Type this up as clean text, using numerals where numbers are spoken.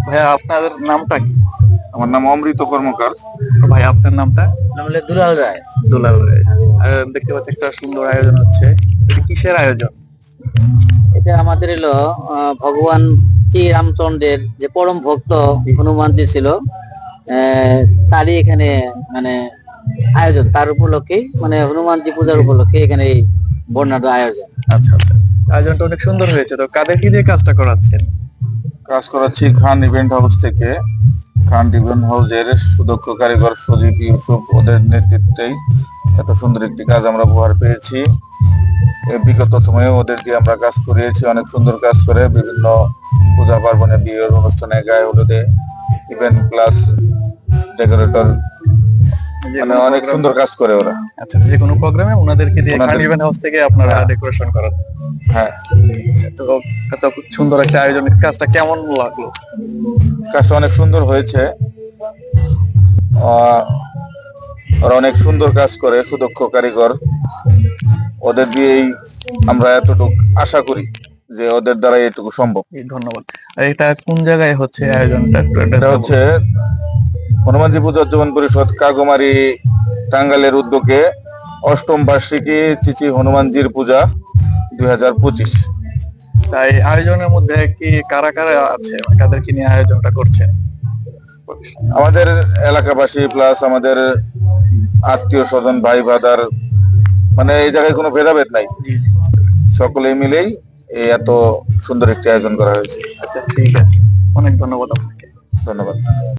ভাইয়া আপনার নামটা কি? আমার নাম অমৃত কর্মকার। ভাই আপনার নামটা? নাম হলো দুলাল রায়। দুলাল ভাই। দেখতে পাচ্ছি একটা সুন্দর আয়োজন হচ্ছে। এটা কিসের আয়োজন? এটা আমাদের হলো ভগবান শ্রী রামচন্দ্রের যে পরম ভক্ত হনুমানজি ছিল, আহ, তারই এখানে মানে আয়োজন, তার উপলক্ষেই মানে হনুমানজি পূজার উপলক্ষে এখানে এই বর্ণাঢ্য আয়োজন। আচ্ছা আচ্ছা, আয়োজনটা অনেক সুন্দর হয়েছে। তো কাদেরকে দিয়ে কাজটা করাচ্ছেন? কাজ করাচ্ছি খান ইভেন্ট হাউস থেকে। খান ইভেন্ট হাউসের সুদক্ষ কারিগর সজীব ইউসুফ ওদের নেতৃত্বেই এত সুন্দর একটি কাজ আমরা উপহার পেয়েছি। বিগত সময়ে ওদের দিয়ে আমরা কাজ করিয়েছি, অনেক সুন্দর কাজ করে বিভিন্ন পূজা পার্বণে, বিয়ের অনুষ্ঠানে, গায়ে হলুদে, ইভেন্ট প্লাস ডেকোরেটর, যে মানে কোনো অনেক প্রোগ্রাম? সুন্দর কাজ করে ওরা। আচ্ছা, যে কোনো প্রোগ্রামে ওনাদেরকে দিয়ে খান ওনাদের, ইভেন্ট হাউস থেকে আপনারা হ্যাঁ ডেকোরেশন করান? হ্যাঁ, তো এত সুন্দর একটা আয়োজন, কাজটা কেমন লাগলো? কাজটা অনেক সুন্দর হয়েছে। আহ, ওরা অনেক সুন্দর কাজ করে, সুদক্ষ কারিগর। ওদের দিয়েই আমরা এতটুকু আশা করি যে ওদের দ্বারা এটুকু সম্ভব। ধন্যবাদ। আর এটা কোন জায়গায় হচ্ছে আয়োজনটা, একটু এটা অ্যাড্রেসটা হচ্ছে হনুমানজি পূজা উদযাপন পরিষদ কাগমারি টাঙ্গাইলের উদ্যোগে অষ্টম বার্ষিকী চিচি হনুমানজির পূজা 2025। তাই আয়োজনের মধ্যে কি কারা কারা আছে, কাদেরকে নিয়ে আয়োজনটা করছেন? আমাদের এলাকাবাসী প্লাস আমাদের আত্মীয় স্বজন, ভাই ভাদার, মানে এই জায়গায় কোনো ভেদাভেদ নাই। জি জি, বুঝতে পেরেছি। সকলে মিলেই এই এত সুন্দর একটি আয়োজন করা হয়েছে। আচ্ছা ঠিক আছে, অনেক ধন্যবাদ আপনাকে। ধন্যবাদ।